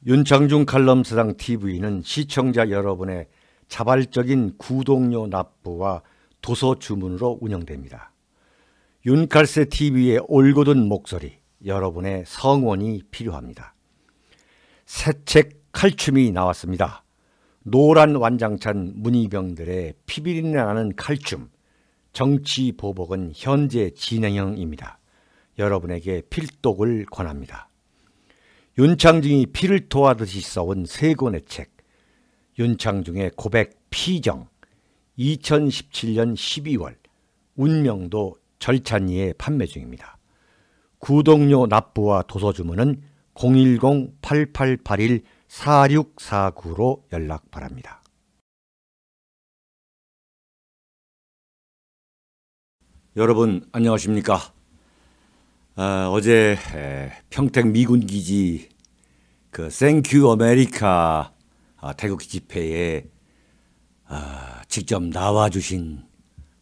윤창중 칼럼세상 TV는 시청자 여러분의 자발적인 구독료 납부와 도서 주문으로 운영됩니다. 윤칼세 TV의 올곧은 목소리, 여러분의 성원이 필요합니다. 새 책 칼춤이 나왔습니다. 노란 완장찬 문희병들의 피비린내 나는 칼춤, 정치보복은 현재 진행형입니다. 여러분에게 필독을 권합니다. 윤창중이 피를 토하듯이 써온 세 권의 책, 윤창중의 고백 피정, 2017년 12월, 운명도 절찬리에 판매 중입니다. 구독료 납부와 도서 주문은 010-8881-4649로 연락 바랍니다. 여러분 안녕하십니까? 어제 평택 미군기지 그 땡큐 아메리카 태극기 집회에 직접 나와주신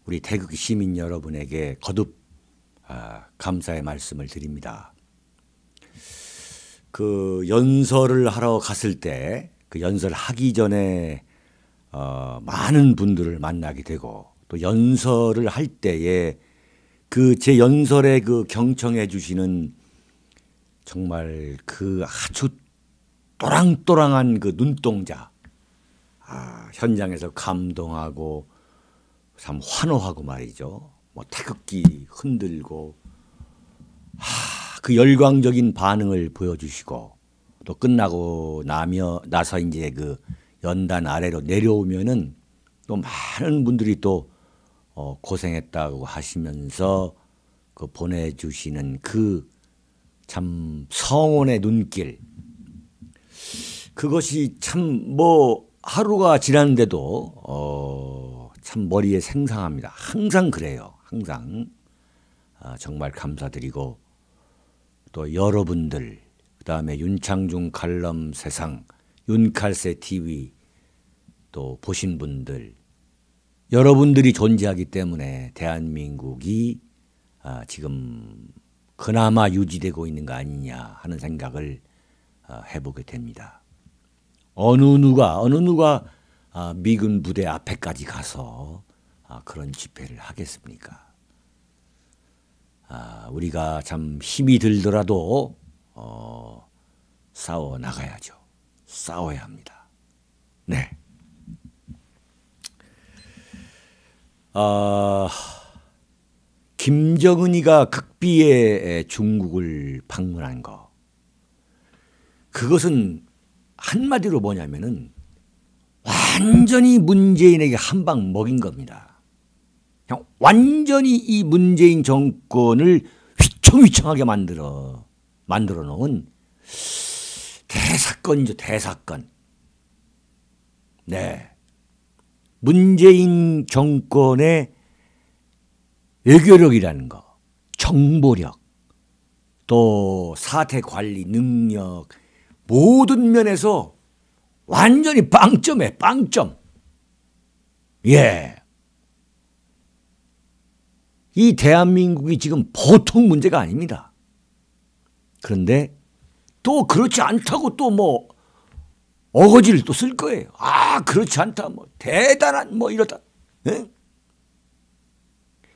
우리 태극기 시민 여러분에게 거듭 감사의 말씀을 드립니다. 그 연설을 하러 갔을 때 그 연설하기 전에 많은 분들을 만나게 되고 또 연설을 할 때에 그 제 연설에 그 경청해 주시는 정말 그 아주 또랑또랑한 그 눈동자, 현장에서 감동하고 참 환호하고 말이죠. 뭐 태극기 흔들고 그 열광적인 반응을 보여주시고 또 끝나고 나서 이제 그 연단 아래로 내려오면은 또 많은 분들이 또 고생했다고 하시면서 그 보내주시는 그 참 성원의 눈길, 그것이 참 뭐 하루가 지났는데도 참 머리에 생생합니다. 항상 그래요. 항상 정말 감사드리고 또 여러분들, 그 다음에 윤창중 칼럼 세상, 윤칼세 TV 또 보신 분들, 여러분들이 존재하기 때문에 대한민국이 지금 그나마 유지되고 있는 거 아니냐 하는 생각을 해보게 됩니다. 어느 누가 미군 부대 앞에까지 가서 그런 집회를 하겠습니까? 우리가 참 힘이 들더라도 싸워 나가야죠. 싸워야 합니다. 네. 김정은이가 극비에 중국을 방문한 거, 그것은 한마디로 뭐냐면은 완전히 문재인에게 한 방 먹인 겁니다. 그냥 완전히 이 문재인 정권을 휘청휘청하게 만들어 놓은 대사건이죠. 대사건. 네. 문재인 정권의 외교력이라는 거, 정보력, 또 사태 관리 능력, 모든 면에서 완전히 빵점에 빵점. 예. 이 대한민국이 지금 보통 문제가 아닙니다. 그런데 또 그렇지 않다고 또 뭐 어거지를 또 쓸 거예요. 그렇지 않다. 뭐 대단한 뭐 이러다. 예?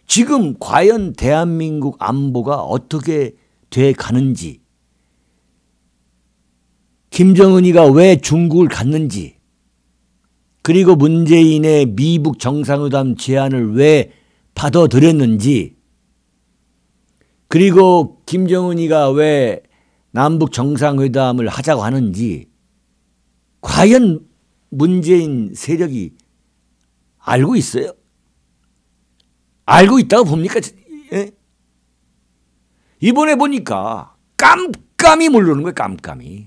지금 과연 대한민국 안보가 어떻게 돼 가는지, 김정은이가 왜 중국을 갔는지, 그리고 문재인의 미북 정상회담 제안을 왜 받아들였는지, 그리고 김정은이가 왜 남북 정상회담을 하자고 하는지, 과연 문재인 세력이 알고 있어요? 알고 있다고 봅니까? 예? 이번에 보니까 깜깜이 모르는 거예요. 깜깜이.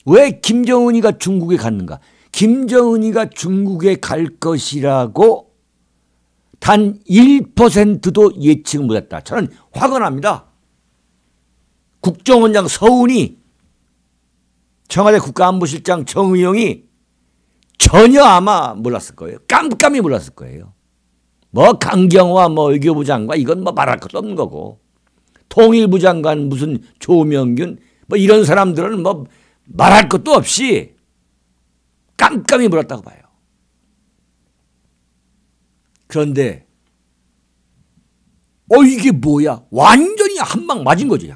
왜 김정은이가 중국에 갔는가? 김정은이가 중국에 갈 것이라고 단 1%도 예측 못했다. 저는 화가 납니다. 국정원장 서훈이, 청와대 국가안보실장 정의용이 전혀 아마 몰랐을 거예요. 깜깜이 몰랐을 거예요. 뭐 강경화 뭐 외교부 장관 이건 뭐 말할 것도 없는 거고, 통일부 장관 무슨 조명균 뭐 이런 사람들은 뭐 말할 것도 없이 깜깜이 물었다고 봐요. 그런데 이게 뭐야? 완전히 한 방 맞은 거지.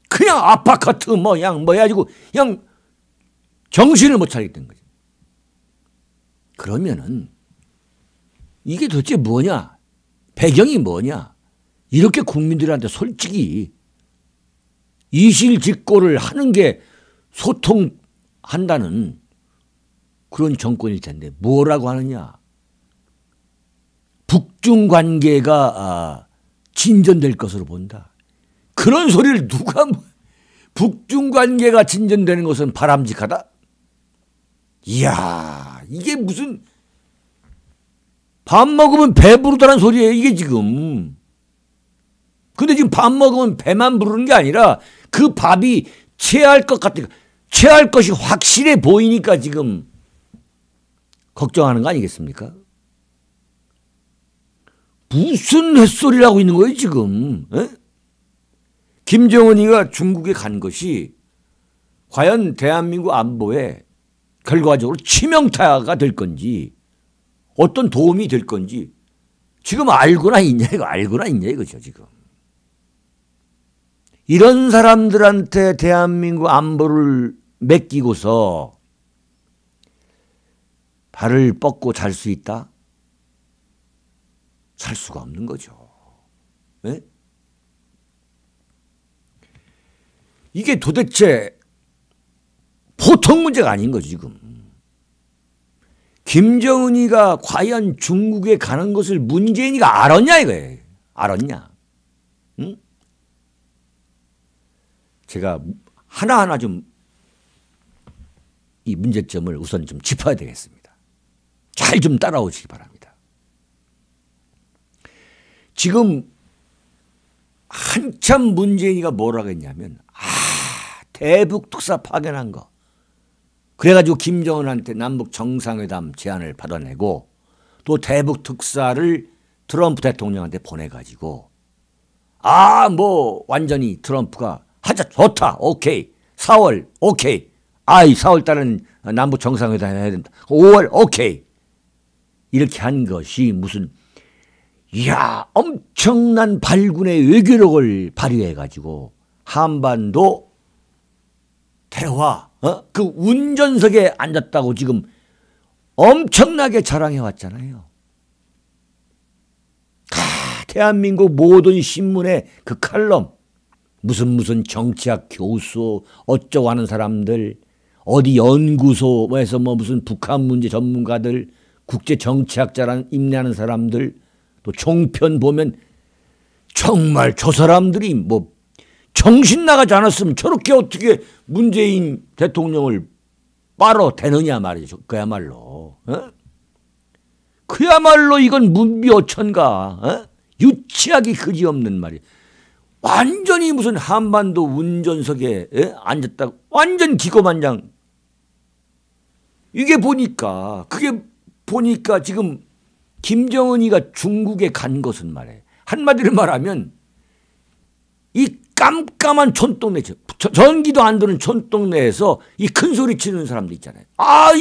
그냥 아파카트 해가지고 그냥 정신을 못 차리게 된 거지. 그러면은 이게 도대체 뭐냐? 배경이 뭐냐? 이렇게 국민들한테 솔직히 이실직고를 하는 게 소통한다는 그런 정권일 텐데 뭐라고 하느냐? 북중 관계가 진전될 것으로 본다. 그런 소리를 누가 북중 관계가 진전되는 것은 바람직하다? 이야, 이게 무슨 밥 먹으면 배부르다는 소리예요, 이게 지금. 근데 지금 밥 먹으면 배만 부르는 게 아니라 그 밥이 체할 것 같아. 체할 것이 확실해 보이니까 지금 걱정하는 거 아니겠습니까? 무슨 햇소리를 하고 있는 거예요, 지금? 에? 김정은이가 중국에 간 것이 과연 대한민국 안보에 결과적으로 치명타가 될 건지 어떤 도움이 될 건지 지금 알고나 있냐 이거죠, 지금. 이런 사람들한테 대한민국 안보를 맡기고서 발을 뻗고 잘 수 있다? 살 수가 없는 거죠. 네? 이게 도대체 보통 문제가 아닌 거죠, 지금. 김정은이가 과연 중국에 가는 것을 문재인이가 알았냐 이거예요. 알았냐? 응? 제가 하나하나 좀 이 문제점을 우선 좀 짚어야 되겠습니다. 잘 좀 따라오시기 바랍니다. 지금 한참 문재인이가 뭐라고 했냐면 대북 특사 파견한 거. 그래가지고 김정은한테 남북 정상회담 제안을 받아내고 또 대북 특사를 트럼프 대통령한테 보내가지고 뭐 완전히 트럼프가 하자 좋다 오케이 4월 오케이 4월 달은 남북 정상회담 해야 된다 5월 오케이 이렇게 한 것이 무슨 엄청난 발군의 외교력을 발휘해가지고 한반도 대화 그 운전석에 앉았다고 지금 엄청나게 자랑해 왔잖아요. 대한민국 모든 신문의 그 칼럼 무슨 정치학 교수 어쩌고 하는 사람들 어디 연구소에서 무슨 북한 문제 전문가들 국제 정치학자라는 임내하는 사람들 또 종편 보면 정말 저 사람들이 정신 나가지 않았으면 저렇게 어떻게 문재인 대통령을 빨아대느냐 말이죠. 그야말로. 그야말로 이건 문비어천가. 유치하기 그지없는 말이에요. 완전히 무슨 한반도 운전석에 앉았다. 완전 기고만장. 그게 보니까 지금 김정은이가 중국에 간 것은 말이에요. 한마디로 말하면 이 깜깜한 촌동네, 전기도 안 드는 촌동네에서 이 큰 소리 치는 사람들 있잖아요.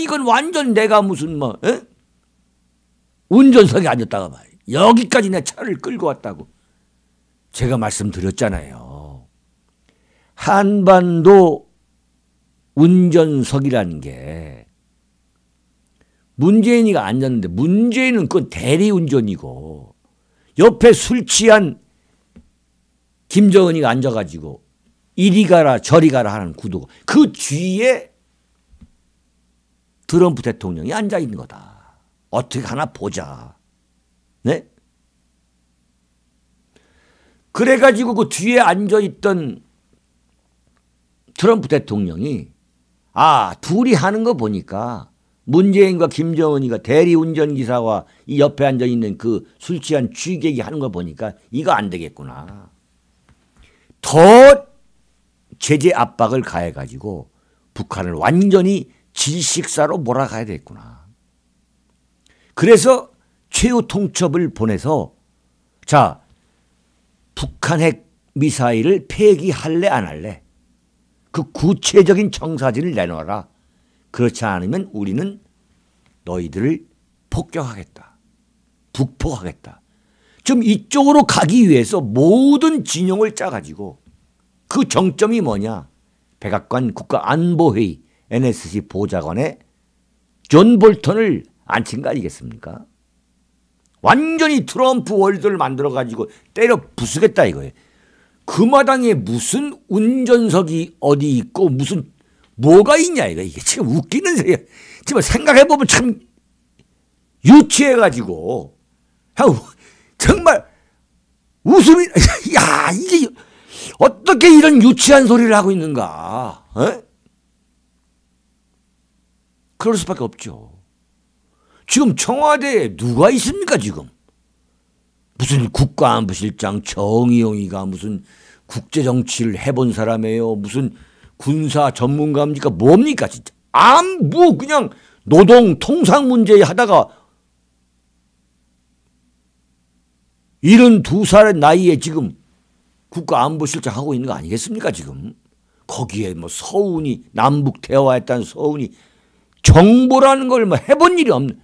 이건 완전 내가 무슨 운전석에 앉았다가 말이에요. 여기까지 내 차를 끌고 왔다고. 제가 말씀드렸잖아요. 한반도 운전석이라는 게 문재인이가 앉았는데 문재인은 그건 대리운전이고 옆에 술 취한 김정은이가 앉아가지고 이리 가라 저리 가라 하는 구도고 그 뒤에 트럼프 대통령이 앉아있는 거다. 어떻게 하나 보자. 네? 그래가지고 그 뒤에 앉아있던 트럼프 대통령이 둘이 하는 거 보니까 문재인과 김정은이가 대리운전기사와 이 옆에 앉아있는 그 술 취한 취객이 하는 거 보니까 이거 안 되겠구나. 더 제재 압박을 가해가지고 북한을 완전히 질식사로 몰아가야 되겠구나. 그래서 최후 통첩을 보내서 북한 핵 미사일을 폐기할래 안 할래? 그 구체적인 청사진을 내놔라. 그렇지 않으면 우리는 너희들을 폭격하겠다. 북폭하겠다. 좀 이쪽으로 가기 위해서 모든 진영을 짜가지고 그 정점이 뭐냐? 백악관 국가안보회의 NSC 보좌관에 존 볼턴을 앉힌 거 아니겠습니까? 완전히 트럼프 월드를 만들어가지고 때려 부수겠다 이거예요. 그 마당에 무슨 운전석이 어디 있고 무슨 뭐가 있냐 이거. 이게 지금 웃기는 소리야. 지금 생각해보면 참 유치해가지고 정말 웃음이 야 이게 어떻게 이런 유치한 소리를 하고 있는가. 에? 그럴 수밖에 없죠. 지금 청와대에 누가 있습니까 지금. 무슨 국가안보실장 정의용이가 무슨 국제정치를 해본 사람이에요. 무슨 군사 전문가입니까? 뭡니까 진짜. 뭐 그냥 노동 통상 문제 하다가 72살의 나이에 지금 국가안보실장 하고 있는 거 아니겠습니까 지금. 거기에 뭐 서운이 남북 대화했다는 서운이 정보라는 걸 뭐 해본 일이 없는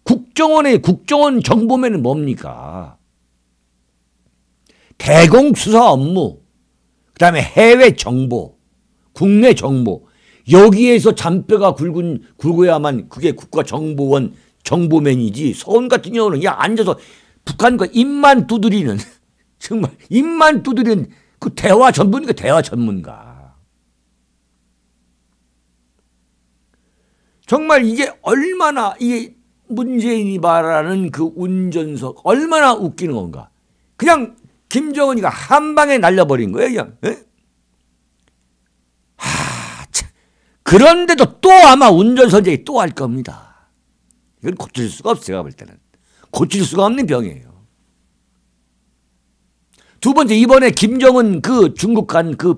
국정원 정보면은 뭡니까? 대공 수사 업무, 그 다음에 해외 정보, 국내 정보, 여기에서 잔뼈가 굵어야만 그게 국가정보원 정보맨이지. 서운 같은 경우는 야 앉아서 북한과 입만 두드리는 정말 입만 두드리는 그 대화 전문가 대화 전문가. 정말 이게 얼마나 이게 문재인이 말하는 그 운전석 얼마나 웃기는 건가. 그냥 김정은이가 한 방에 날려버린 거예요. 그냥. 참. 그런데도 또 아마 운전선제기 또 할 겁니다. 이건 고칠 수가 없어요. 제가 볼 때는. 고칠 수가 없는 병이에요. 두 번째, 이번에 김정은 그 중국 간 그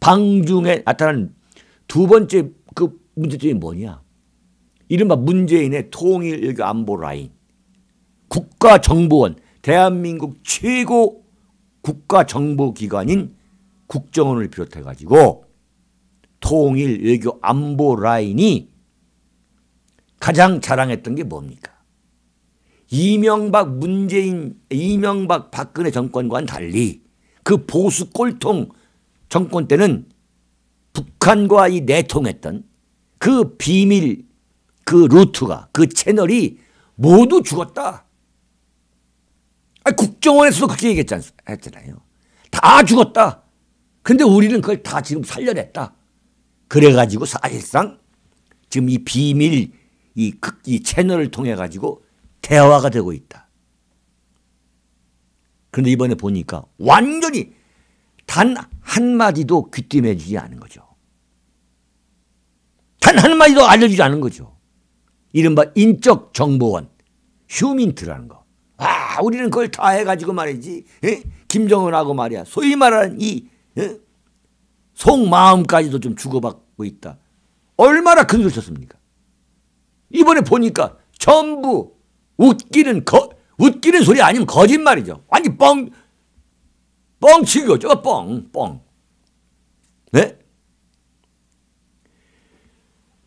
방중에 나타난 두 번째 그 문제점이 뭐냐. 이른바 문재인의 통일 안보 라인. 국가정보원. 대한민국 최고 국가정보기관인 국정원을 비롯해가지고 통일 외교 안보 라인이 가장 자랑했던 게 뭡니까? 이명박 박근혜 정권과는 달리 그 보수 꼴통 정권 때는 북한과 이 내통했던 그 비밀 그 루트가 그 채널이 모두 죽었다. 국정원에서도 그렇게 얘기했잖아요. 다 죽었다. 근데 우리는 그걸 다 지금 살려냈다. 그래가지고 사실상 지금 이 비밀 이 채널을 통해 가지고 대화가 되고 있다. 그런데 이번에 보니까 완전히 단 한마디도 귀띔해주지 않은 거죠. 단 한마디도 알려주지 않은 거죠. 이른바 인적 정보원, 휴민트라는 거. 우리는 그걸 다 해가지고 말이지. 김정은하고 말이야. 소위 말하는 이 속마음까지도 좀 주고받고 있다. 얼마나 큰 소리 쳤습니까? 이번에 보니까 전부 웃기는 소리 아니면 거짓말이죠. 완전 뻥치기 거죠. 뻥. 네?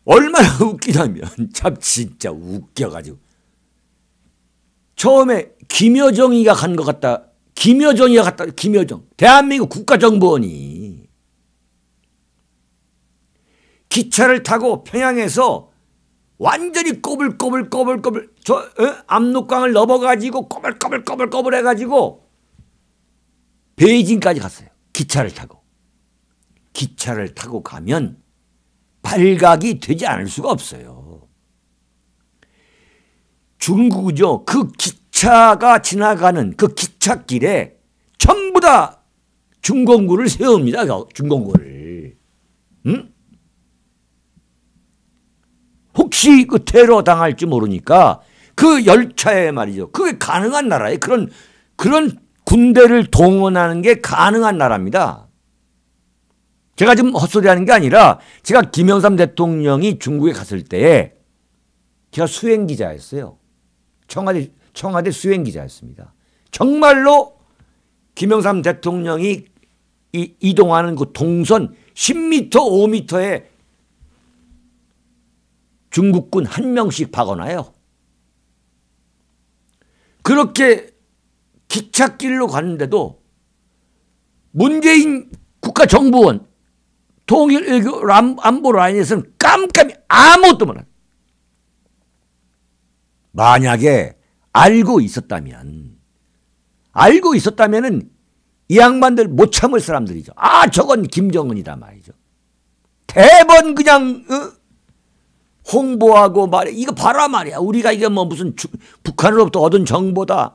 얼마나 웃기냐면 참 진짜 웃겨가지고. 처음에 김여정이가 간 것 같다. 김여정. 대한민국 국가정보원이 기차를 타고 평양에서 완전히 꼬불꼬불 압록강을 넘어가지고 꼬불꼬불 해가지고 베이징까지 갔어요. 기차를 타고 가면 발각이 되지 않을 수가 없어요. 중국이죠. 그 기차가 지나가는 그 기찻길에 전부 다 중공구를 세웁니다. 중공구를. 응? 혹시 그 테러 당할지 모르니까 그 열차에 말이죠. 그게 가능한 나라에 그런 군대를 동원하는 게 가능한 나라입니다. 제가 지금 헛소리하는 게 아니라 제가 김영삼 대통령이 중국에 갔을 때 제가 수행기자였어요. 청와대 수행기자였습니다. 정말로 김영삼 대통령이 이동하는 그 동선 10m, 5m에 중국군 한 명씩 박아놔요. 그렇게 기찻길로 갔는데도 문재인 국가정보원 통일외교 안보 라인에서는 깜깜이 아무것도 몰라요. 만약에 알고 있었다면은 이 양반들 못 참을 사람들이죠. 아, 저건 김정은이다 말이죠. 대번 그냥 홍보하고 말이야. 이거 봐라 말이야. 우리가 이게 뭐 무슨 북한으로부터 얻은 정보다.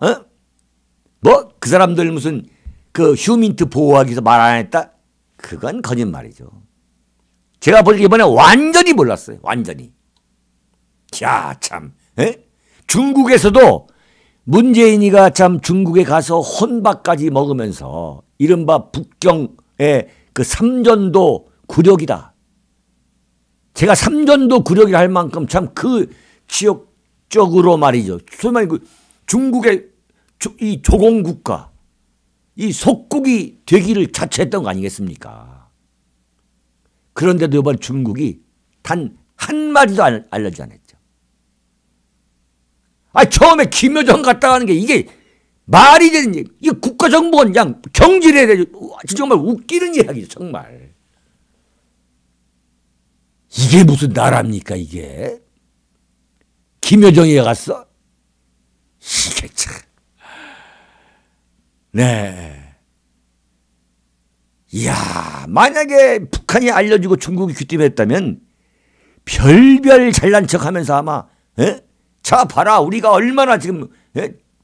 뭐 그 사람들 무슨 그 휴민트 보호하기 위해서 말 안 했다? 그건 거짓말이죠. 제가 보기에 이번에 완전히 몰랐어요. 완전히. 야, 참. 중국에서도 문재인이가 참 중국에 가서 혼밥까지 먹으면서 이른바 북경의 그 삼전도 굴욕이다. 제가 삼전도 굴욕이라 할 만큼 참 그 지역적으로 말이죠. 소위 말해 그 중국의 이 조공국가, 이 속국이 되기를 자처했던 거 아니겠습니까? 그런데도 이번 중국이 단 한마디도 알려주지 않았죠. 처음에 김여정 갔다 가는 게 이게 말이 되는, 이게 국가정보원 그냥 경질해야 되죠. 정말 웃기는 이야기죠, 정말. 이게 무슨 나라입니까, 이게? 김여정이 갔어? 이게 참. 네. 이야, 만약에 북한이 알려주고 중국이 귀띔했다면 별별 잘난 척 하면서 아마, 자, 봐라. 우리가 얼마나 지금,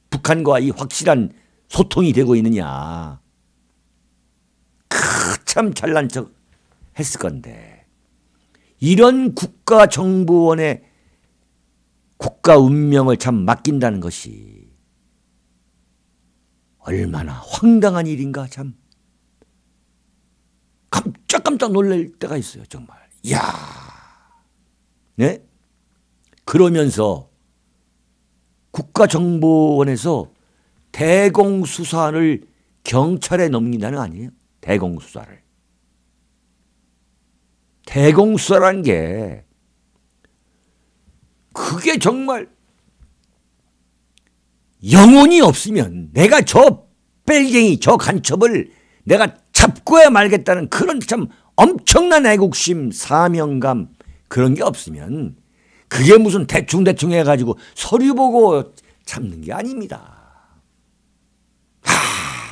북한과 이 확실한 소통이 되고 있느냐. 참 잘난 척 했을 건데. 이런 국가정보원의 국가 운명을 참 맡긴다는 것이 얼마나 황당한 일인가 참. 깜짝깜짝 놀랄 때가 있어요, 정말. 이야. 네? 그러면서 국가정보원에서 대공수사를 경찰에 넘긴다는 거 아니에요? 대공수사를. 대공수사라는 게 그게 정말 영혼이 없으면 내가 저 뺄갱이, 저 간첩을 내가 잡고야 말겠다는 그런 참 엄청난 애국심, 사명감 그런 게 없으면 그게 무슨 대충대충 해가지고 서류 보고 잡는 게 아닙니다.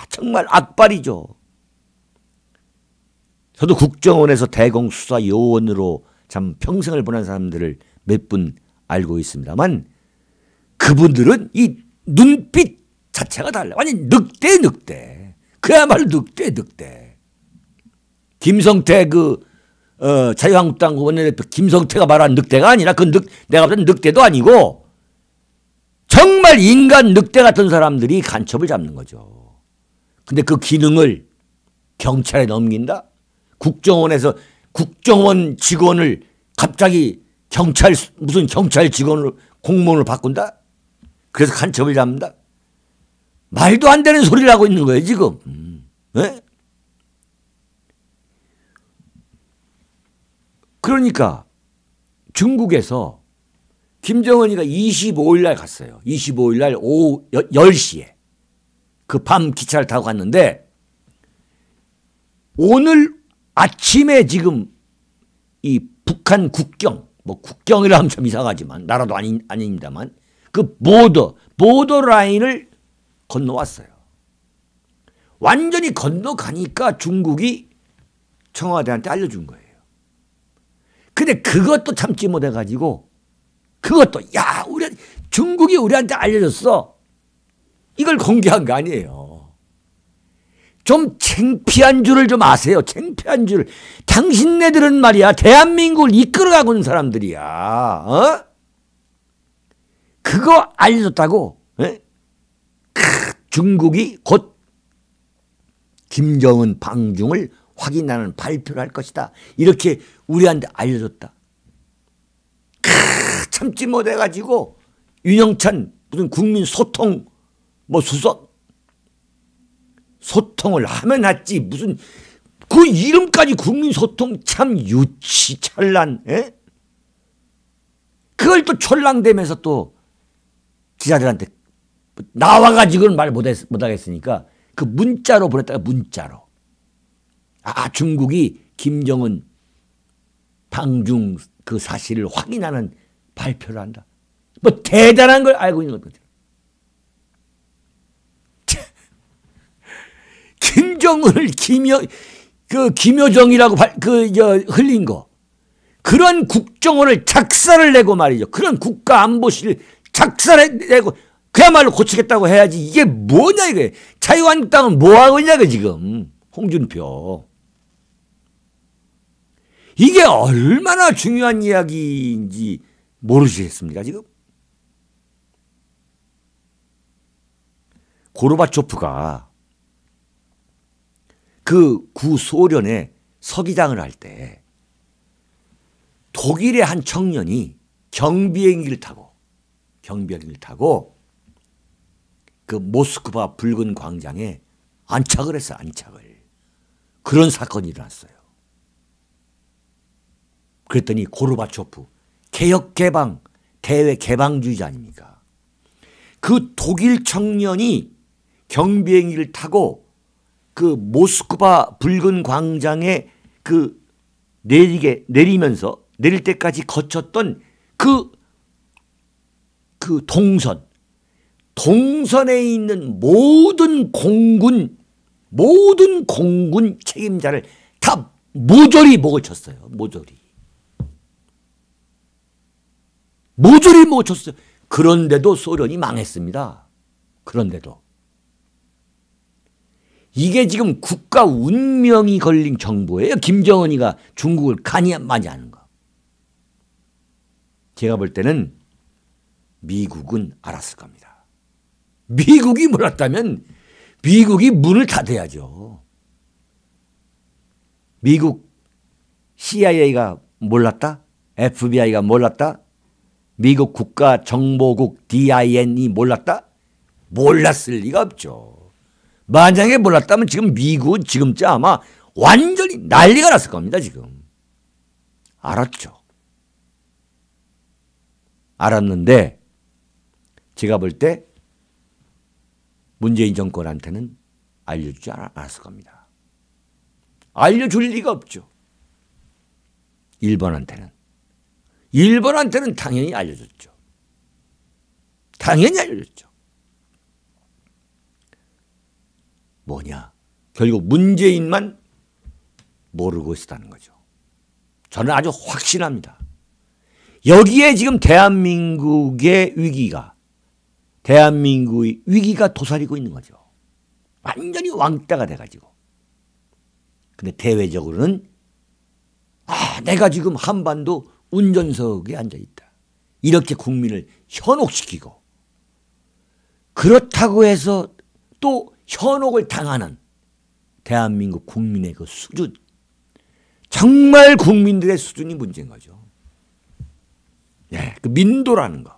정말 악발이죠. 저도 국정원에서 대공수사 요원으로 참 평생을 보낸 사람들을 몇 분 알고 있습니다만 그분들은 이 눈빛 자체가 달라요. 완전 늑대. 그야말로 늑대. 김성태 자유한국당 원내대표 김성태가 말한 늑대가 아니라 내가 봤을 때 늑대도 아니고 정말 인간 늑대 같은 사람들이 간첩을 잡는 거죠. 근데 그 기능을 경찰에 넘긴다? 국정원에서 국정원 직원을 갑자기 무슨 경찰 직원으로 공무원을 바꾼다? 그래서 간첩을 잡는다? 말도 안 되는 소리를 하고 있는 거예요, 지금. 네? 그러니까 중국에서 김정은이가 25일 날 갔어요. 25일 날 오후 10시에. 그 밤 기차를 타고 갔는데 오늘 아침에 지금 이 북한 국경, 뭐 국경이라 하면 좀 이상하지만 나라도 아닙니다만 그 보더 라인을 건너왔어요. 완전히 건너가니까 중국이 청와대한테 알려준 거예요. 근데 그것도 참지 못해가지고 야, 중국이 우리한테 알려줬어. 이걸 공개한 거 아니에요. 좀 창피한 줄을 좀 아세요. 창피한 줄. 당신네들은 말이야 대한민국을 이끌어가고 있는 사람들이야. 그거 알려줬다고. 중국이 곧 김정은 방중을 확인하는 발표를 할 것이다. 이렇게 우리한테 알려줬다. 참지 못해가지고 윤영찬 무슨 국민 소통 수석 소통을 하면 했지. 무슨 그 이름까지 국민소통 참 유치찬란. 에? 그걸 또 촐랑대면서 또 기자들한테 나와가지고는 말 못하겠으니까 그 문자로 보냈다가 문자로. 아, 중국이 김정은 방중 그 사실을 확인하는 발표를 한다. 뭐 대단한 걸 알고 있는 거거든. 김정은을 김여정이라고 흘린 거. 그런 국정원을 작사를 내고 말이죠. 그런 국가안보실을 작사를 내고 그야말로 고치겠다고 해야지. 이게 뭐냐 이게. 자유한국당은 뭐하고 있냐고 지금. 홍준표. 이게 얼마나 중요한 이야기인지 모르시겠습니까 지금. 고르바초프가 그 구소련의 서기장을 할 때 독일의 한 청년이 경비행기를 타고 그 모스크바 붉은 광장에 안착을 했어요. 안착을. 그런 사건이 일어났어요. 그랬더니 고르바초프 개혁 개방 대외 개방주의자 아닙니까? 그 독일 청년이 경비행기를 타고 그 모스크바 붉은 광장에 그 내리면서 내릴 때까지 거쳤던 그 동선에 있는 모든 공군 책임자를 다 모조리 목을 쳤어요. 모조리 목을 쳤어요. 그런데도 소련이 망했습니다. 그런데도. 이게 지금 국가 운명이 걸린 정보예요. 김정은이가 중국을 간이 많이 하는 거. 제가 볼 때는 미국은 알았을 겁니다. 미국이 몰랐다면 미국이 문을 닫아야죠. 미국 CIA가 몰랐다? FBI가 몰랐다? 미국 국가정보국 DIN이 몰랐다? 몰랐을 리가 없죠. 만약에 몰랐다면 지금 미국은 지금쯤 아마 완전히 난리가 났을 겁니다. 지금. 알았죠. 알았는데 제가 볼 때 문재인 정권한테는 알려주지 않았을 겁니다. 알려줄 리가 없죠. 일본한테는 당연히 알려줬죠. 당연히 알려줬죠. 뭐냐? 결국 문재인만 모르고 있었다는 거죠. 저는 아주 확신합니다. 여기에 지금 대한민국의 위기가 도사리고 있는 거죠. 완전히 왕따가 돼가지고. 근데 대외적으로는 내가 지금 한반도 운전석에 앉아있다. 이렇게 국민을 현혹시키고 그렇다고 해서 또 현혹을 당하는 대한민국 국민의 그 수준. 정말 국민들의 수준이 문제인 거죠. 네, 그 민도라는 거.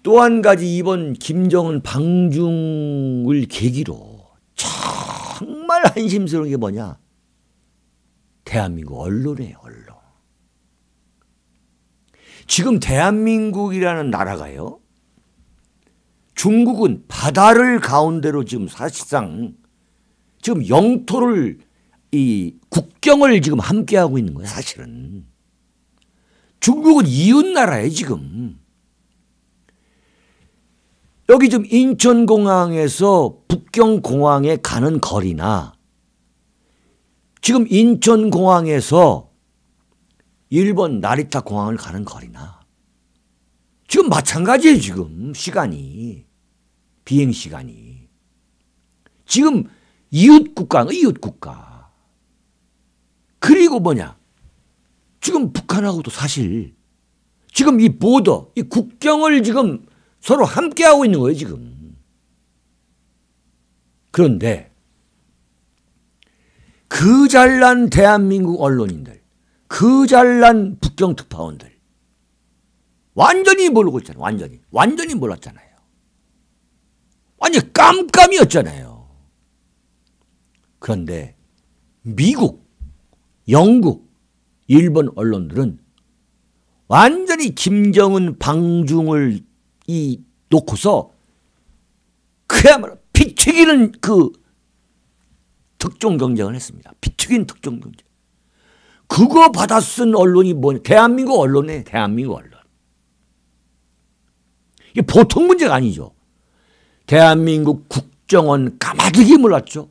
또 한 가지 이번 김정은 방중을 계기로 정말 한심스러운 게 뭐냐. 대한민국 언론이에요. 언론. 지금 대한민국이라는 나라가요. 중국은 바다를 가운데로 지금 사실상 지금 영토를 국경을 지금 함께하고 있는 거예요. 사실은. 중국은 이웃나라예요. 지금. 여기 지금 인천공항에서 북경공항에 가는 거리나 지금 인천공항에서 일본 나리타 공항을 가는 거리나 지금 마찬가지예요. 지금 시간이. 비행시간이. 지금 이웃국가. 그리고 뭐냐. 지금 북한하고도 사실 지금 이 보더, 이 국경을 지금 서로 함께하고 있는 거예요. 지금. 그런데 그 잘난 대한민국 언론인들, 그 잘난 북경 특파원들 완전히 모르고 있잖아요. 완전히 몰랐잖아요. 아니 깜깜이었잖아요. 그런데 미국, 영국, 일본 언론들은 완전히 김정은 방중을 놓고서 그야말로 피 튀기는 그 특종 경쟁을 했습니다. 피 튀긴 특종 경쟁. 그거 받아 쓴 언론이 뭐냐? 대한민국 언론이에요. 대한민국 언론. 이게 보통 문제가 아니죠. 대한민국 국정원 까마득히 몰랐죠.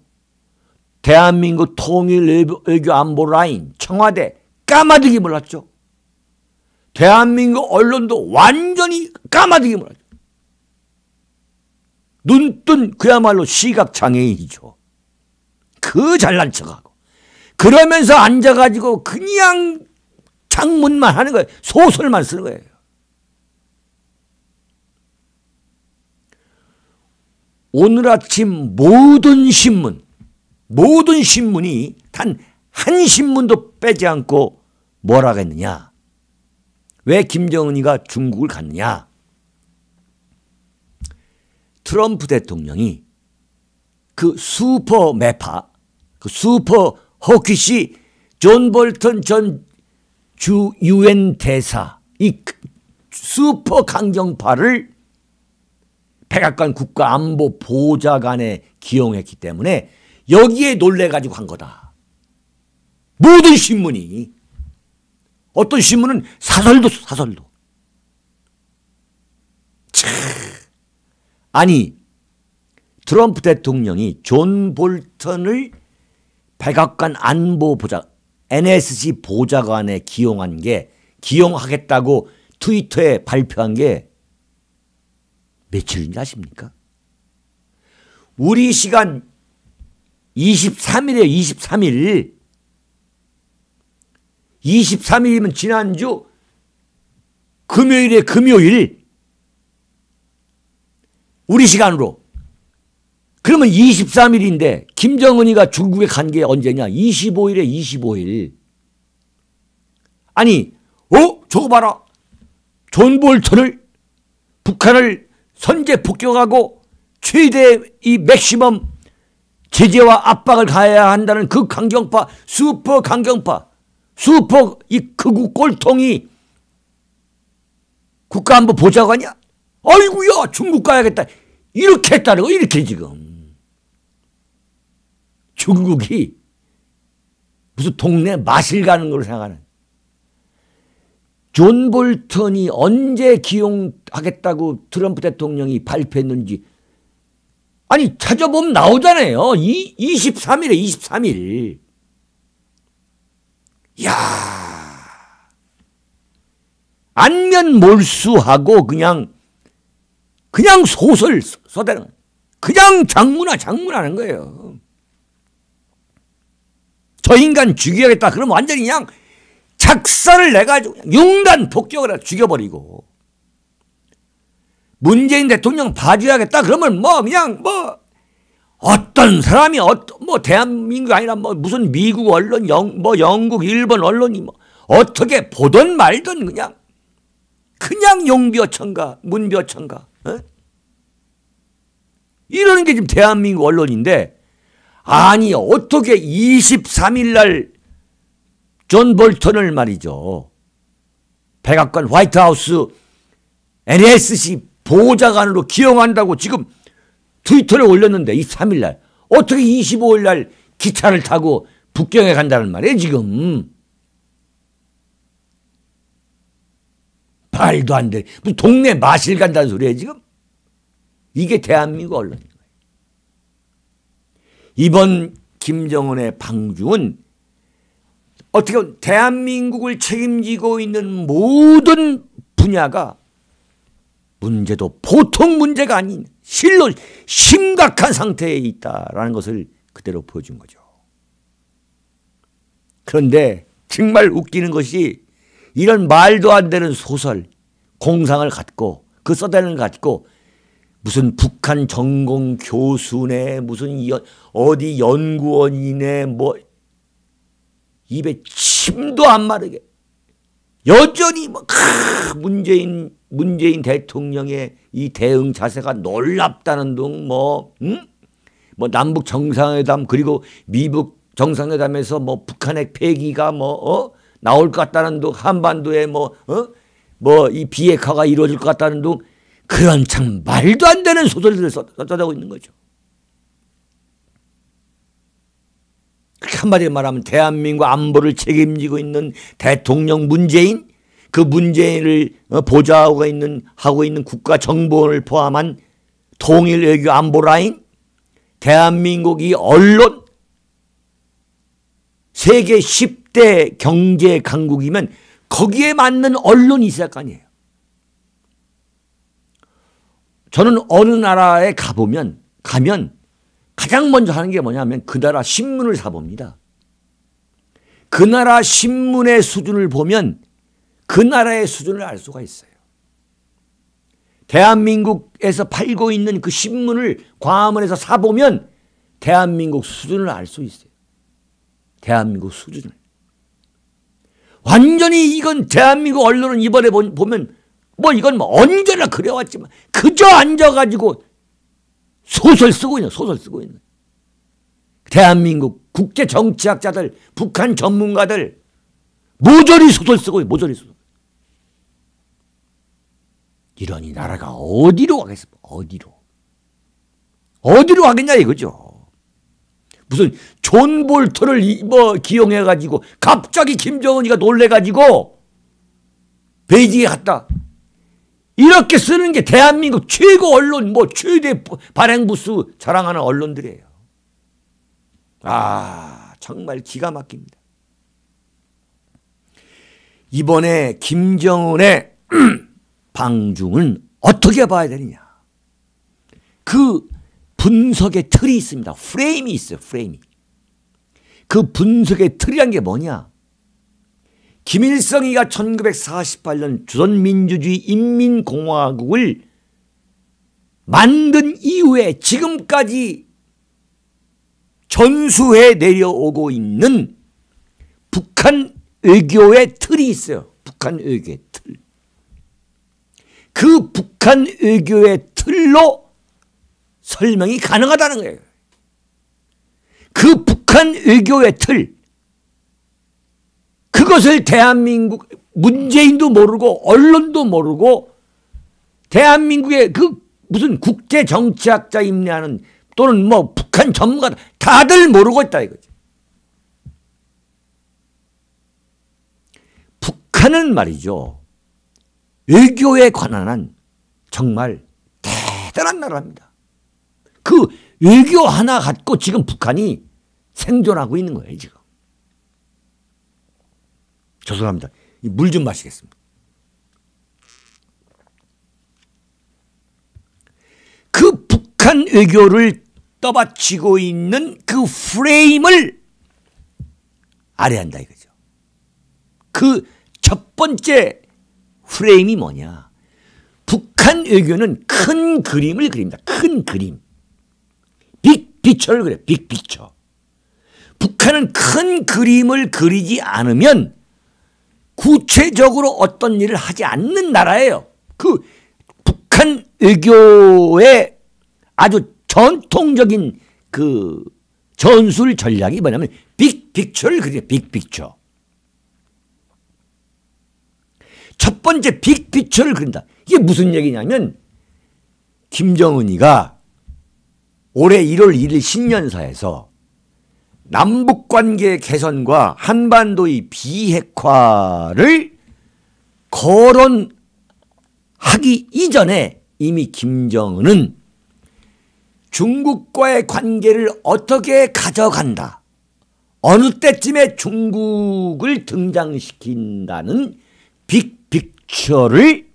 대한민국 통일외교안보라인 청와대 까마득히 몰랐죠. 대한민국 언론도 완전히 까마득히 몰랐죠. 눈뜬 그야말로 시각장애인이죠. 그 잘난 척하고 그러면서 앉아가지고 그냥 장문만 하는 거예요. 소설만 쓰는 거예요. 오늘 아침 모든 신문이 단 한 신문도 빼지 않고 뭐라고 했느냐. 왜 김정은이가 중국을 갔느냐. 트럼프 대통령이 그 슈퍼 매파, 그 슈퍼 호키시 존 볼턴 전 주 유엔 대사, 이 슈퍼 강경파를 백악관 국가안보보좌관에 기용했기 때문에 여기에 놀래가지고 한 거다. 모든 신문이. 어떤 신문은 사설도. 아니 트럼프 대통령이 존 볼턴을 백악관 안보보좌 NSC 보좌관에 기용하겠다고 트위터에 발표한 게 며칠인지 아십니까? 우리 시간 23일이에요. 23일. 23일이면 지난주 금요일. 우리 시간으로. 그러면 23일인데 김정은이가 중국에 간 게 언제냐? 25일에 25일. 아니 저거 봐라. 존 볼턴을 북한을 선제 폭격하고 최대 이 맥시멈 제재와 압박을 가해야 한다는 그 강경파, 슈퍼 강경파, 슈퍼 이 극우 꼴통이 국가안보 보좌관이야? 아이고야 중국 가야겠다. 이렇게 했다는 거. 이렇게 지금 중국이 무슨 동네 마실 가는 걸로 생각하는. 존 볼턴이 언제 기용하겠다고 트럼프 대통령이 발표했는지 아니 찾아보면 나오잖아요. 23일에 23일. 야, 안면 몰수하고 그냥 소설 써대는 거예요. 그냥 장문하는 거예요. 저 인간 죽여야겠다. 그러면 완전히 그냥 작사를 내가지고 융단 폭격을 해서 죽여버리고, 문재인 대통령 봐줘야겠다. 그러면 어떤 사람이 대한민국 아니라 무슨 미국 언론, 영국, 일본 언론이 어떻게 보든 말든 그냥 용비어천가, 문비어천가, 이러는 게 지금 대한민국 언론인데, 아니 어떻게 23일 날 존 볼턴을 말이죠, 백악관 화이트하우스 NSC 보좌관으로 기용한다고 지금 트위터를 올렸는데, 23일 날 어떻게 25일 날 기차를 타고 북경에 간다는 말이에요. 지금 말도 안 돼. 무슨 동네 마실 간다는 소리예요 지금. 이게 대한민국 언론인 거예요. 이번 김정은의 방중은 어떻게 보면 대한민국을 책임지고 있는 모든 분야가 문제도 보통 문제가 아닌 실로 심각한 상태에 있다라는 것을 그대로 보여준 거죠. 그런데 정말 웃기는 것이, 이런 말도 안 되는 소설, 공상을 갖고 그 써대는 걸 갖고 무슨 북한 전공 교수네, 무슨 어디 연구원이네, 입에 침도 안 마르게 여전히 문재인 대통령의 이 대응 자세가 놀랍다는 등 뭐 남북 정상회담 그리고 미북 정상회담에서 뭐 북한의 폐기가 나올 것 같다는 등 한반도에 이 비핵화가 이루어질 것 같다는 등 그런 참 말도 안 되는 소설들을 쏟아내고 있는 거죠. 한마디로 말하면 대한민국 안보를 책임지고 있는 대통령 문재인, 그 문재인을 보좌하고 있는 국가정보원을 포함한 통일 외교 안보 라인, 대한민국이 언론, 세계 10대 경제 강국이면 거기에 맞는 언론이 있을 거 아니에요. 저는 어느 나라에 가면 가장 먼저 하는 게 뭐냐면 그 나라 신문을 사봅니다. 그 나라 신문의 수준을 보면 그 나라의 수준을 알 수가 있어요. 대한민국에서 팔고 있는 그 신문을 광화문에서 사보면 대한민국 수준을 알 수 있어요. 대한민국 수준을. 완전히 이건 대한민국 언론은 이번에 보면 이건 언제나 그래왔지만 그저 앉아가지고 소설 쓰고 있는. 대한민국 국제 정치학자들, 북한 전문가들 모조리 소설 쓰고 있는. 이런 이 나라가 어디로 가겠습니까? 어디로 가겠냐 이거죠. 무슨 존 볼터를 기용해가지고 갑자기 김정은이가 놀래가지고 베이징에 갔다. 이렇게 쓰는 게 대한민국 최고 언론, 최대 발행부수 자랑하는 언론들이에요. 정말 기가 막힙니다. 이번에 김정은의 방중은 어떻게 봐야 되느냐. 그 분석의 틀이 있습니다. 프레임이 있어요. 프레임이. 그 분석의 틀이란 게 뭐냐. 김일성이가 1948년 조선민주주의 인민공화국을 만든 이후에 지금까지 전수해 내려오고 있는 북한 외교의 틀이 있어요. 북한 외교의 틀. 그 북한 외교의 틀로 설명이 가능하다는 거예요. 그 북한 외교의 틀. 그것을 대한민국 문재인도 모르고 언론도 모르고 대한민국의 그 무슨 국제 정치학자 임례하는 또는 북한 전문가 다들 모르고 있다 이거지. 북한은 말이죠. 외교에 관한 한 정말 대단한 나라입니다. 그 외교 하나 갖고 지금 북한이 생존하고 있는 거예요, 지금. 죄송합니다. 물 좀 마시겠습니다. 그 북한 외교를 떠받치고 있는 그 프레임을 알아야 한다 이거죠. 그 첫 번째 프레임이 뭐냐. 북한 외교는 큰 그림을 그립니다. 큰 그림. 빅피처를 그려요. 빅피처. 북한은 큰 그림을 그리지 않으면 구체적으로 어떤 일을 하지 않는 나라예요. 그 북한 외교의 아주 전통적인 그 전술 전략이 뭐냐면 빅픽처를 그려요. 빅픽처. 첫 번째 빅픽처를 그린다. 이게 무슨 얘기냐면 김정은이가 올해 1월 1일 신년사에서 남북관계 개선과 한반도의 비핵화를 거론하기 이전에 이미 김정은은 중국과의 관계를 어떻게 가져간다. 어느 때쯤에 중국을 등장시킨다는 빅픽처를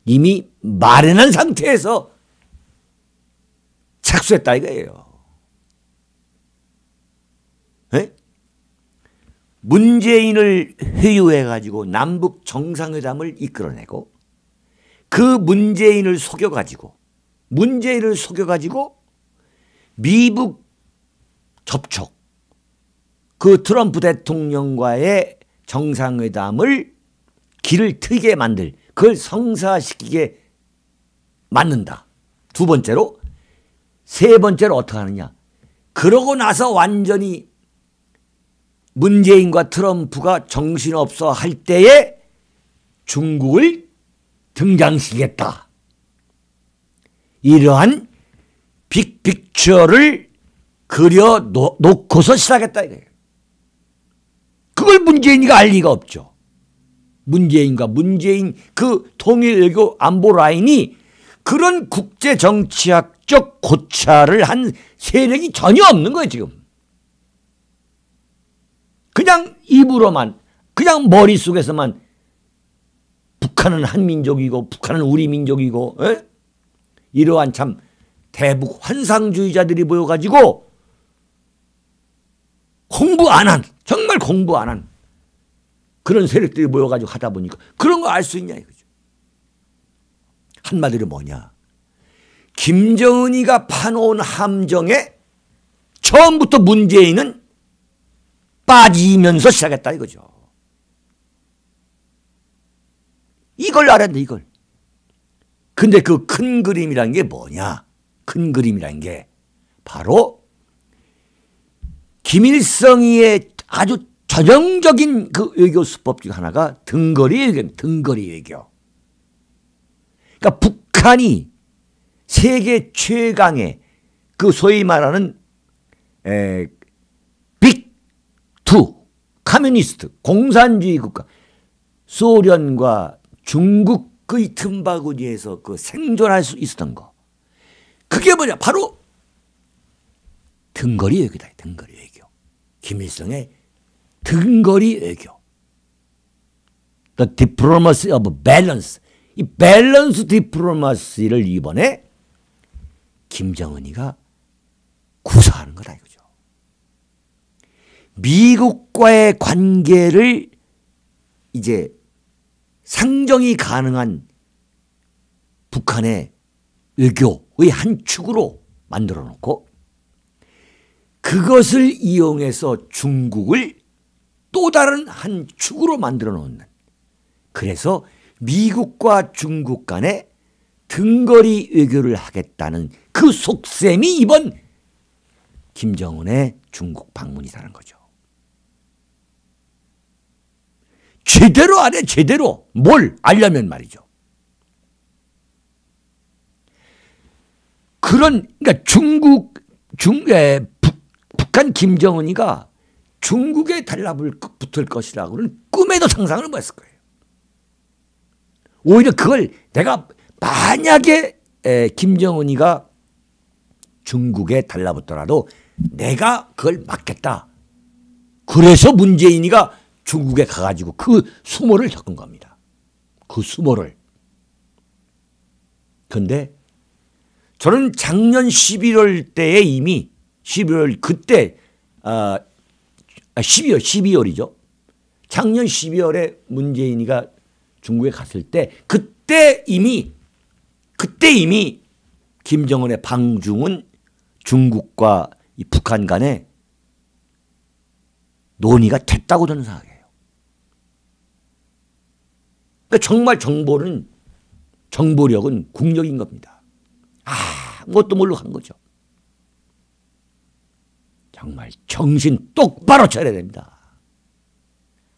이미 마련한 상태에서 착수했다 이거예요. 에? 문재인을 회유해가지고 남북 정상회담을 이끌어내고 그 문재인을 속여가지고 미북 접촉, 그 트럼프 대통령과의 정상회담을 길을 트게 만들, 그걸 성사시키게 맞는다. 두 번째로. 세 번째로 어떻게 하느냐. 그러고 나서 완전히 문재인과 트럼프가 정신없어 할 때에 중국을 등장시키겠다. 이러한 빅픽처를 그려놓고서 시작했다 이거예요. 그걸 문재인이가 알 리가 없죠. 문재인과 문재인 그 통일 외교 안보 라인이 그런 국제 정치학적 고찰을 한 세력이 전혀 없는 거예요 지금. 그냥 입으로만, 그냥 머릿속에서만 북한은 한민족이고 북한은 우리 민족이고, 에? 이러한 참 대북 환상주의자들이 모여가지고 공부 안 한, 정말 공부 안 한 그런 세력들이 모여가지고 하다 보니까 그런 거 알 수 있냐 이거죠. 한마디로 뭐냐. 김정은이가 파놓은 함정에 처음부터 문재인은 빠지면서 시작했다 이거죠. 이걸 알아야 돼 이걸. 근데 그 큰 그림이란 게 뭐냐. 큰 그림이란 게 바로 김일성이의 아주 전형적인 그 외교 수법 중 하나가 등거리 외교입니다. 등거리 외교. 그러니까 북한이 세계 최강의 그 소위 말하는 빅2 커뮤니스트 공산주의 국가 소련과 중국의 틈바구니에서 그 생존할 수 있었던 거. 그게 뭐냐? 바로 등거리 외교다. 등거리 외교. 김일성의 등거리 외교. The diplomacy of balance. 이 밸런스 디플로마시를 이번에 김정은이가 구사하는 거다 이거죠. 미국과의 관계를 이제 상정이 가능한 북한의 외교의 한 축으로 만들어 놓고 그것을 이용해서 중국을 또 다른 한 축으로 만들어 놓는, 그래서 미국과 중국 간에 등거리 외교를 하겠다는 그 속셈이 이번 김정은의 중국 방문이라는 거죠. 제대로 안 해, 제대로. 뭘 알려면 말이죠. 그러니까 북한 김정은이가 중국에 달라붙을 것이라고는 꿈에도 상상을 못 했을 거예요. 오히려 그걸 내가 만약에 김정은이가 중국에 달라붙더라도 내가 그걸 막겠다. 그래서 문재인이가 중국에 가가지고 그 수모를 겪은 겁니다. 그 수모를. 그런데 저는 작년 11월 때에 이미 11월 그때 12월이죠. 작년 12월에 문재인이가 중국에 갔을 때 그때 이미 김정은의 방중은 중국과 이 북한 간에 논의가 됐다고 저는 생각해요. 그러니까 정말 정보력은 국력인 겁니다. 아무것도 모르고 한 거죠. 정말 정신 똑바로 차려야 됩니다.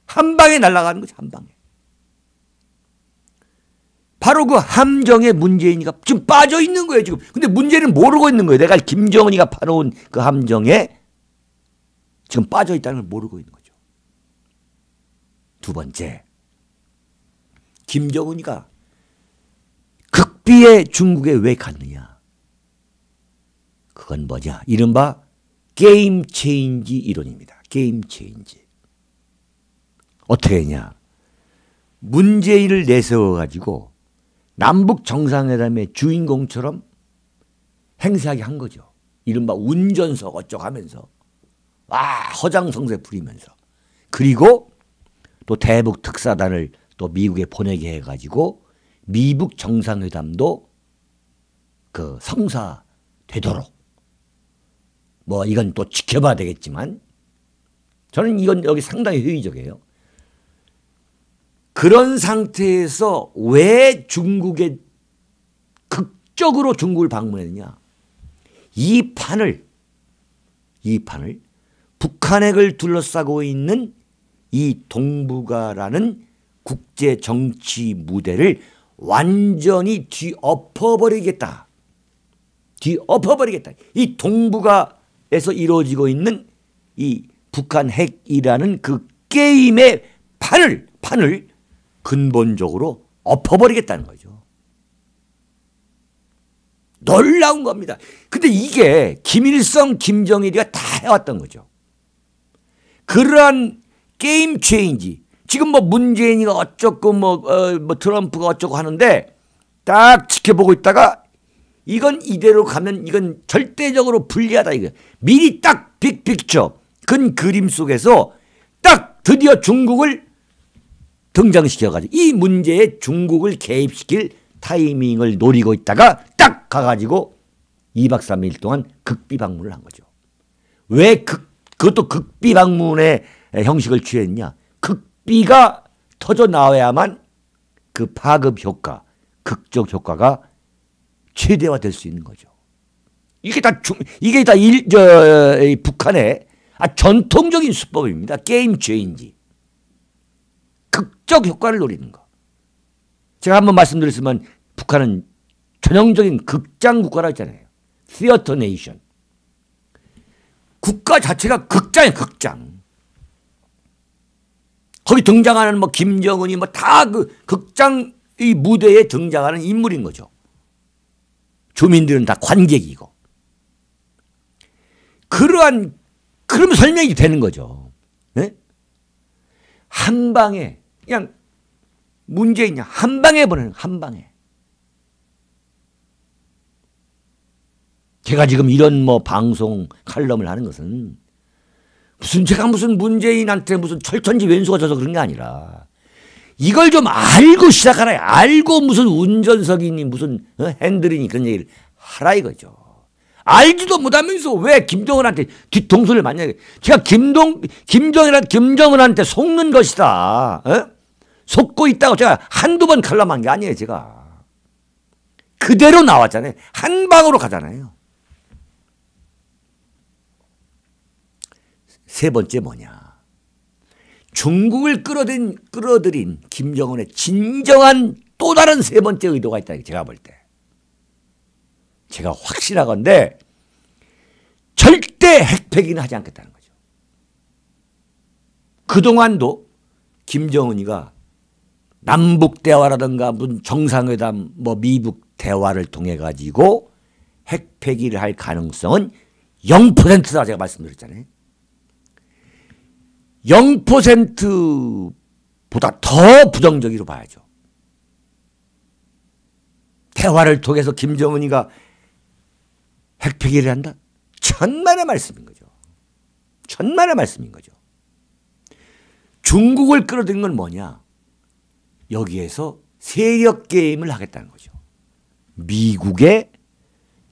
한 방에 날아가는 거죠. 한 방에. 바로 그 함정에 문재인이가 지금 빠져 있는 거예요. 지금. 근데 문재인은 모르고 있는 거예요. 내가 김정은이가 파놓은 그 함정에 지금 빠져 있다는 걸 모르고 있는 거죠. 두 번째, 김정은이가 극비의 중국에 왜 갔느냐. 그건 뭐냐. 이른바 게임 체인지 이론입니다. 게임 체인지. 어떻게 했냐. 문재인을 내세워가지고 남북 정상회담의 주인공처럼 행세하게 한 거죠. 이른바 운전석 어쩌고 하면서 허장성세 부리면서. 그리고 또 대북 특사단을 또 미국에 보내게 해가지고 미북 정상회담도 그 성사되도록 뭐 이건 또 지켜봐야 되겠지만 저는 이건 여기 상당히 회의적이에요. 그런 상태에서 왜 중국의 목적으로 중국을 방문했느냐? 이 판을 북한핵을 둘러싸고 있는 이 동북아라는 국제 정치 무대를 완전히 뒤엎어버리겠다. 이 동북아에서 이루어지고 있는 이 북한 핵이라는 그 게임의 판을 근본적으로 엎어버리겠다는 거죠. 놀라운 겁니다. 근데 이게 김일성, 김정일이가 다 해왔던 거죠. 그러한 게임 체인지. 지금 뭐 문재인이가 어쩌고 뭐 트럼프가 어쩌고 하는데 딱 지켜보고 있다가 이건 이대로 가면 이건 절대적으로 불리하다. 이거 미리 딱 빅픽처 큰 그림 속에서 딱 드디어 중국을 등장시켜가지고 이 문제에 중국을 개입시킬 타이밍을 노리고 있다가 딱 가가지고 2박 3일 동안 극비 방문을 한 거죠. 왜 그것도 극비 방문의 형식을 취했냐? 극비가 터져 나와야만 그 파급 효과, 극적 효과가 최대화될 수 있는 거죠. 이게 다 북한의 전통적인 수법입니다. 게임 체인지. 극적 효과를 노리는 거. 제가 한번 말씀드렸지만 북한은 전형적인 극장 국가라고 했잖아요. Theater Nation. 국가 자체가 극장이에요. 극장. 거기 등장하는 뭐 김정은이 뭐 다 그 극장 이 무대에 등장하는 인물인 거죠. 주민들은 다 관객이고. 그러면 설명이 되는 거죠. 네? 한 방에 그냥 문제있냐 한 방에 보내는 한 방에. 제가 지금 이런 뭐 방송 칼럼을 하는 것은 제가 무슨 문재인한테 무슨 철천지 왼수가 져서 그런 게 아니라 이걸 좀 알고 시작하라. 알고 무슨 운전석이니 무슨 핸들이니 그런 얘기를 하라 이거죠. 알지도 못하면서 왜 김정은한테 뒤통수를 맞냐. 제가 김정은한테 속는 것이다. 속고 있다고 제가 한두 번 칼럼한 게 아니에요. 제가. 그대로 나왔잖아요. 한 방으로 가잖아요. 세 번째 뭐냐. 중국을 끌어들인 김정은의 진정한 또 다른 세 번째 의도가 있다. 제가 볼 때. 제가 확실하건데 절대 핵폐기는 하지 않겠다는 거죠. 그동안도 김정은이가 남북 대화라든가 무슨 정상회담 뭐 미북 대화를 통해 가지고 핵폐기를 할 가능성은 0%다 제가 말씀드렸잖아요. 0%보다 더 부정적으로 봐야죠. 대화를 통해서 김정은이가 핵폐기를 한다? 천만의 말씀인 거죠. 천만의 말씀인 거죠. 중국을 끌어들인 건 뭐냐? 여기에서 세력 게임을 하겠다는 거죠. 미국에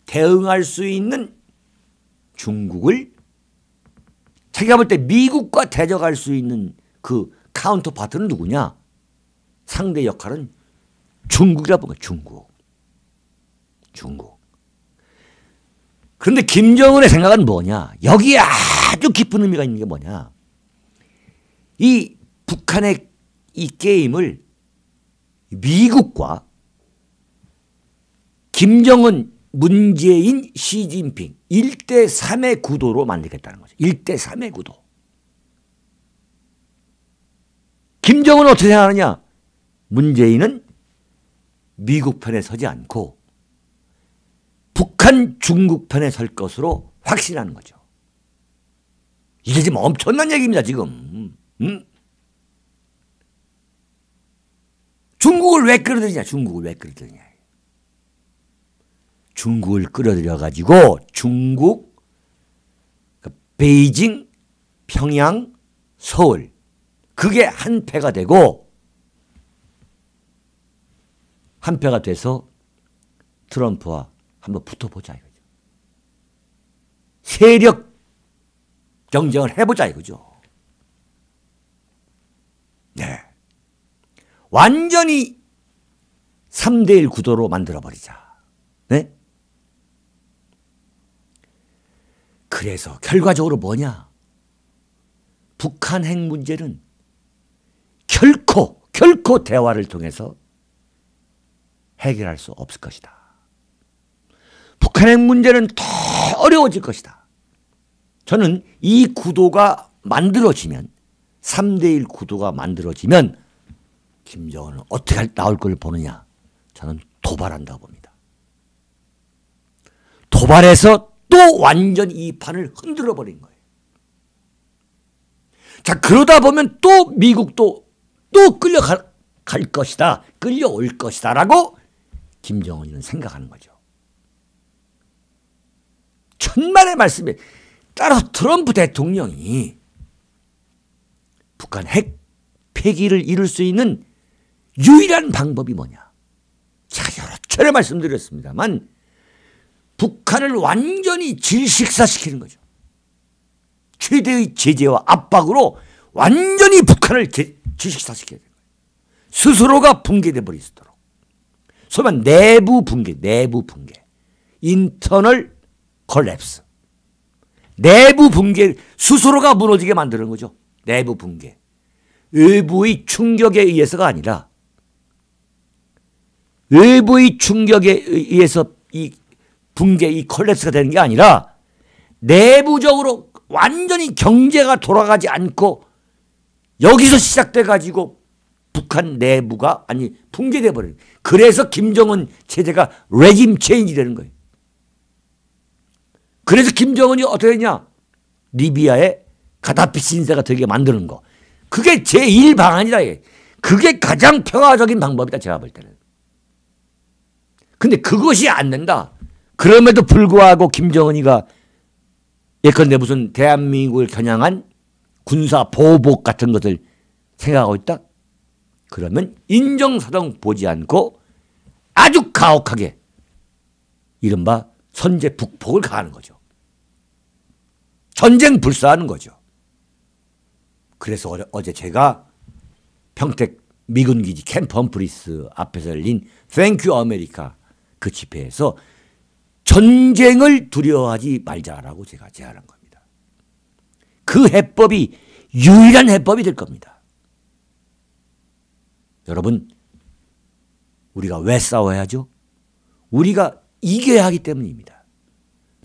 대응할 수 있는 중국을 자기가 볼 때 미국과 대적할 수 있는 그 카운터 파트는 누구냐? 상대 역할은 중국이라고 본 거예요. 중국. 그런데 김정은의 생각은 뭐냐? 여기에 아주 깊은 의미가 있는 게 뭐냐? 이 북한의 이 게임을 미국과 김정은, 문재인, 시진핑 1대3의 구도로 만들겠다는 거죠. 1대3의 구도. 김정은은 어떻게 생각하느냐? 문재인은 미국 편에 서지 않고 북한, 중국 편에 설 것으로 확신하는 거죠. 이게 지금 엄청난 얘기입니다. 지금. 중국을 왜 끌어들이냐? 중국을 끌어들여가지고 중국, 베이징, 평양, 서울 그게 한 패가 되고 한 패가 돼서 트럼프와 한번 붙어보자 이거죠. 세력 경쟁을 해보자 이거죠. 네. 완전히 3대1 구도로 만들어버리자. 네? 그래서 결과적으로 뭐냐? 북한 핵 문제는 결코 대화를 통해서 해결할 수 없을 것이다. 북한 핵 문제는 더 어려워질 것이다. 저는 이 구도가 만들어지면 3대1 구도가 만들어지면 김정은은 어떻게 나올 걸 보느냐. 저는 도발한다고 봅니다. 도발해서 또 완전 이 판을 흔들어 버린 거예요. 자, 그러다 보면 또 미국도 또 끌려갈 것이다. 끌려올 것이다. 라고 김정은이는 생각하는 거죠. 천만의 말씀에 따라서 트럼프 대통령이 북한 핵 폐기를 이룰 수 있는 유일한 방법이 뭐냐. 제가 여러 차례 말씀드렸습니다만 북한을 완전히 질식사시키는 거죠. 최대의 제재와 압박으로 완전히 북한을 질식사시켜야 돼요. 스스로가 붕괴돼 버릴 수 있도록. 소위 말하면 내부 붕괴. 인터널 콜랩스. 내부 붕괴, 스스로가 무너지게 만드는 거죠. 내부 붕괴. 외부의 충격에 의해서가 아니라 외부의 충격에 의해서 이 붕괴, 이 콜랩스가 되는 게 아니라 내부적으로 완전히 경제가 돌아가지 않고 여기서 시작돼 가지고 북한 내부가 붕괴돼 버려요. 그래서 김정은 체제가 레짐 체인지 되는 거예요. 그래서 김정은이 어떻게 했냐? 리비아에 가다피 신세가 되게 만드는 거. 그게 제1 방안이다. 그게 가장 평화적인 방법이다. 제가 볼 때는. 근데 그것이 안 된다. 그럼에도 불구하고 김정은이가 예컨대 무슨 대한민국을 겨냥한 군사 보복 같은 것을 생각하고 있다? 그러면 인정사정 보지 않고 아주 가혹하게 이른바 선제 북폭을 가하는 거죠. 전쟁 불사하는 거죠. 그래서 어제 제가 평택 미군기지 캠프 험프리스 앞에서 열린 Thank you America 그 집회에서 전쟁을 두려워하지 말자라고 제가 제안한 겁니다. 그 해법이 유일한 해법이 될 겁니다. 여러분, 우리가 왜 싸워야 하죠? 우리가 이겨야 하기 때문입니다.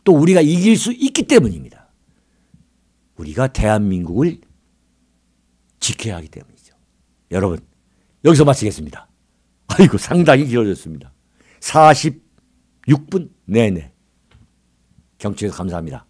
또 우리가 이길 수 있기 때문입니다. 우리가 대한민국을 지켜야 하기 때문이죠. 여러분, 여기서 마치겠습니다. 아이고, 상당히 길어졌습니다. 46분 내내 경청해서 감사합니다.